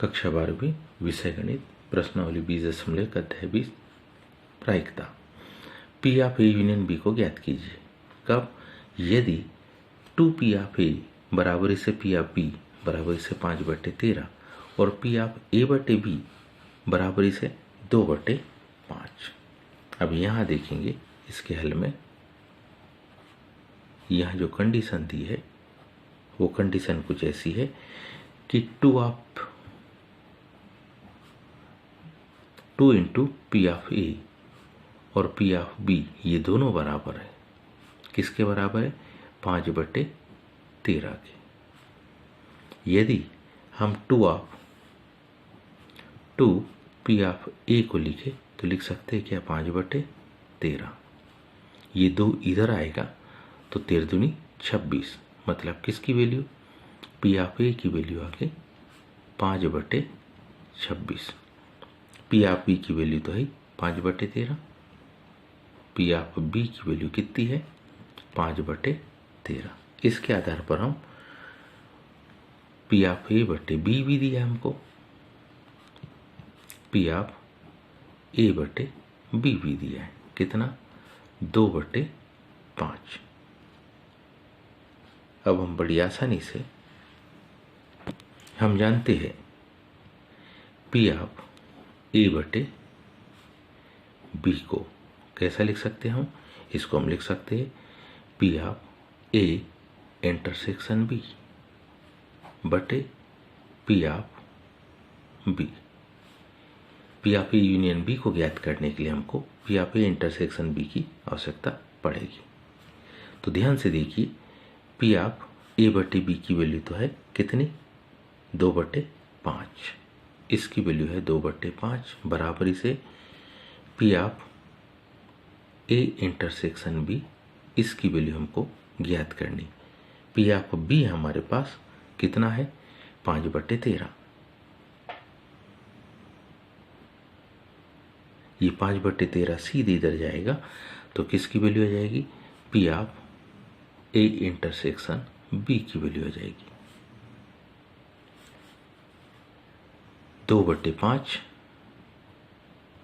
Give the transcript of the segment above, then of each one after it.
कक्षा 12वीं विषय गणित प्रश्नावली 20 अध्याय 20 प्रायिकता। P of A union B को ज्ञात कीजिए। कब? यदि 2 ऑफ ए बराबरी से पी ऑफ बी बराबरी से 5/13 और पी ऑफ ए बटे बी बराबरी से 2/5। अब यहाँ देखेंगे इसके हल में यहाँ जो कंडीशन दी है वो कंडीशन कुछ ऐसी है कि 2 इंटू पी ऑफ ए और पी ऑफ बी ये दोनों बराबर है। किसके बराबर है? 5/13 के। यदि हम 2 पी ऑफ ए को लिखे तो लिख सकते हैं क्या? 5/13। ये 2 इधर आएगा तो 13 दूनी 26। मतलब किसकी वैल्यू? पी ऑफ ए की वैल्यू आ गई 5/26। पी ऑफ बी की वैल्यू तो है 5/13। पी ऑफ बी की वैल्यू कितनी है? 5/13। इसके आधार पर हम पी ऑफ ए बटे बी भी दिया हमको, पी ऑफ ए बटे बी भी दिया है। कितना? 2/5। अब हम बड़ी आसानी से हम जानते हैं पी ऑफ ए बटे बी को कैसा लिख सकते हैं हम? इसको हम लिख सकते हैं P of A intersection B बटे P of B. P of A union B को ज्ञात करने के लिए हमको P of A intersection B की आवश्यकता पड़ेगी। तो ध्यान से देखिए, पी ऑफ ए बटे बी की वैल्यू तो है कितनी? 2/5। इसकी वैल्यू है 2/5 बराबरी से P of A intersection B, इसकी वैल्यू हमको ज्ञात करनी। पी ऑफ बी हमारे पास कितना है? 5/13। ये 5/13 सीधे इधर जाएगा तो किसकी वैल्यू आ जाएगी? P of A intersection B की वैल्यू आ जाएगी 2/5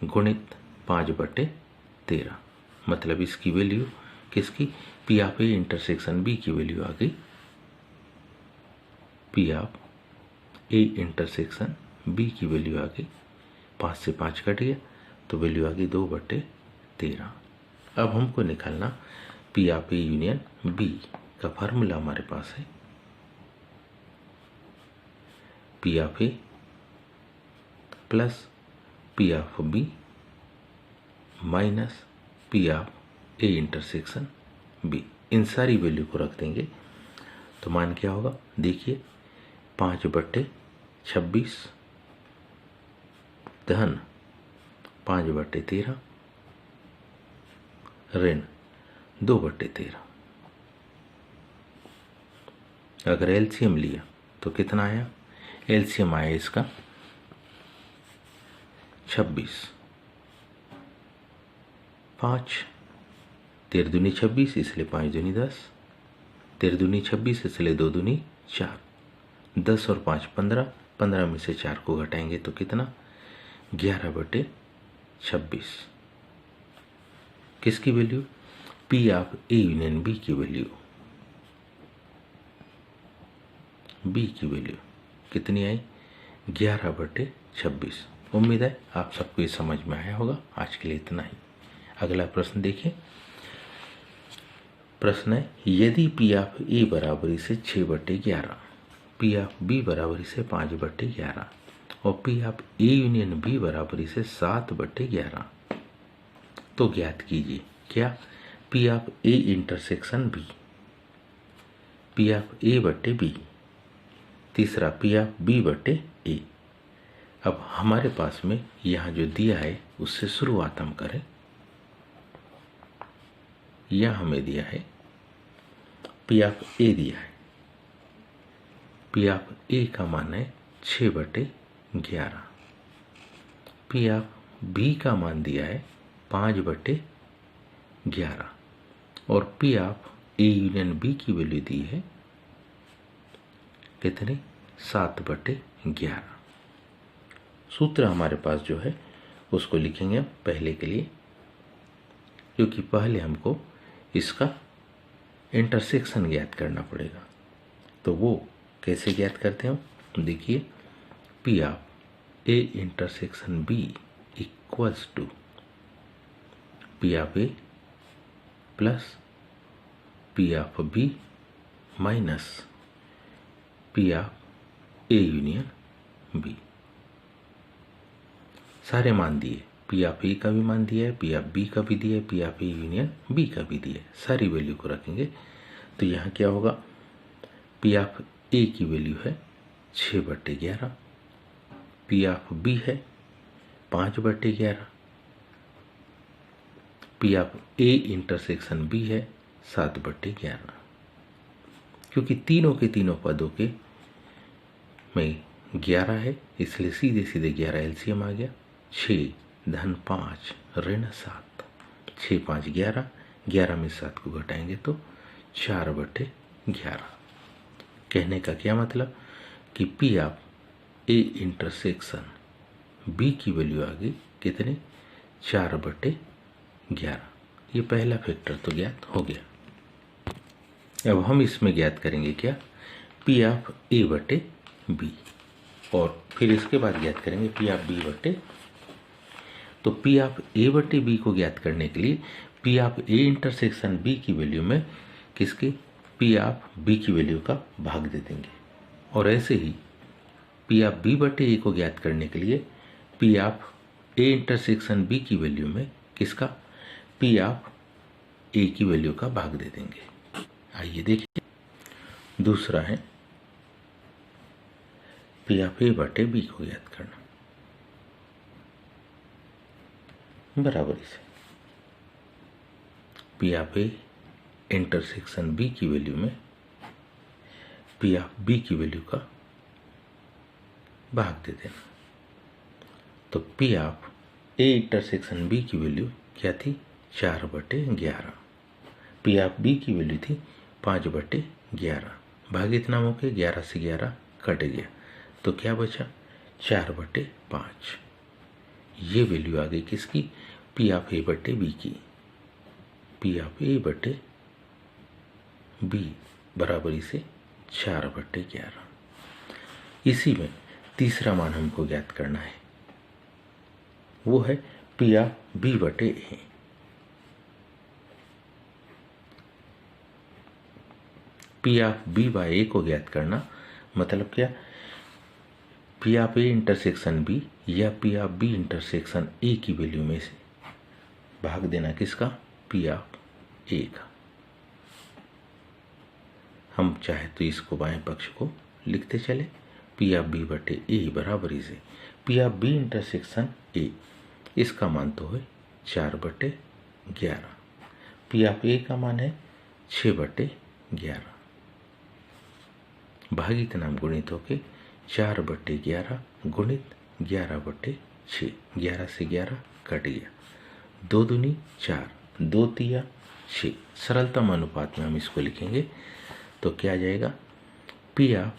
गुणित 5/13। मतलब इसकी वैल्यू किसकी? P of A intersection B की वैल्यू आ गई, P of A intersection B की वैल्यू आ गई 5 से 5 कट गया तो वैल्यू आ गई 2/13। अब हमको निकालना P of A union B का फार्मूला हमारे पास है P of A plus P of B minus P of A intersection B. इन सारी वैल्यू को रख देंगे तो मान क्या होगा? देखिए 5/26 धन 5/13 ऋण 2/13। अगर एलसीएम लिया तो कितना आया? एलसीएम आया इसका 26। 5 13 दूनी 26 इसलिए 5 दूनी 10। 13 दूनी 26 इसलिए 2 दूनी 4। 10 और 5 15। 15 में से 4 को घटाएंगे तो कितना? 11/26। किसकी value? P of A union B की वैल्यू। बी की वैल्यू कितनी आई? 11/26। उम्मीद है आप सबको ये समझ में आया होगा। आज के लिए इतना ही। अगला प्रश्न देखिए। प्रश्न है, यदि पी ऑफ ए बराबरी से 6/11, पी ऑफ बी बराबरी से 5/11 और P of A union B बराबरी से 7/11 तो ज्ञात कीजिए। क्या? P of A intersection B, P of A बटे बी, तीसरा पी ऑफ बी बटे ए। अब हमारे पास में यहाँ जो दिया है उससे शुरुआत हम करें। यह हमें दिया है पी ऑफ ए दिया है, पी ऑफ ए का मान है 6/11। पी ऑफ बी का मान दिया है 5/11 और P of A union B की वैल्यू दी है कितने? 7/11। सूत्र हमारे पास जो है उसको लिखेंगे हम पहले के लिए, क्योंकि पहले हमको इसका इंटरसेक्शन ज्ञात करना पड़ेगा। तो वो कैसे ज्ञात करते हैं हम, देखिए P of A intersection B equals to P of A plus P of B minus P of A union B. सारे मान दिए, पी ऑफ ए का भी मान दिया है, पी ऑफ बी का भी दिया है, P of A union B का भी दिया है। सारी वैल्यू को रखेंगे तो यहाँ क्या होगा, पी ऑफ ए की वैल्यू है 6/11, पी ऑफ बी है 5/11, P of A intersection B है 7/11। क्योंकि तीनों के तीनों पदों के में 11 है, इसलिए सीधे सीधे 11 एलसीएम आ गया। 6 धन 5 ऋण 7, 6 5 11, 11 में 7 को घटाएंगे तो 4/11। कहने का क्या मतलब कि P of A intersection B की वैल्यू आ गई कितने, 4/11। ये पहला फैक्टर तो ज्ञात हो गया। अब हम इसमें ज्ञात करेंगे क्या, पी ऑफ ए बटे बी, और फिर इसके बाद ज्ञात करेंगे पी ऑफ बी बटे। तो पी ऑफ ए बटे बी को ज्ञात करने के लिए P of A intersection B की वैल्यू में किसके, पी ऑफ बी की वैल्यू का भाग दे देंगे। और ऐसे ही पी ऑफ बी बटे ए को ज्ञात करने के लिए P of A intersection B की वैल्यू में किसका, पी ऑफ ए की वैल्यू का भाग दे देंगे। आइए देखिए, दूसरा है पी ऑफ ए बटे बी को ज्ञात करना। बराबरी से P of A intersection B की वैल्यू में पी ऑफ बी की वैल्यू का भाग दे देना। तो P of A intersection B की वैल्यू क्या थी, 4/11, पी ऑफ बी की वैल्यू थी 5/11। भागित नाम होके 11 से 11 कट गया तो क्या बचा, 4/5। ये वैल्यू आ गई किसकी, पी ऑफ ए बटे बी की। पी ऑफ ए बटे बी बराबरी से 4/11। इसी में तीसरा मान हमको ज्ञात करना है, वो है पी ऑफ बी बटे A. P of B by A को ज्ञात करना मतलब क्या, P of A intersection B या P of B intersection A की वैल्यू में से भाग देना किसका, पी ऑफ ए का। हम चाहे तो इसको बाएं पक्ष को लिखते चले, पी ऑफ बी बटे ए बराबरी से P of B intersection A, इसका मान तो है 4/11, पी ऑफ ए का मान है 6/11। भागित नाम गुणित होके 4/11 गुणित 11/6, 11 से 11 कट गया, 2 दूनी 4, 2 तिया 6। सरलतम अनुपात में हम इसको लिखेंगे तो क्या आ जाएगा, पी ऑफ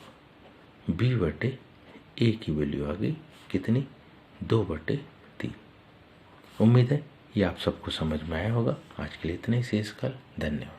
बी बटे ए की वैल्यू आ गई कितनी, 2/3। उम्मीद है ये आप सबको समझ में आया होगा। आज के लिए इतना ही, शेष कल। धन्यवाद।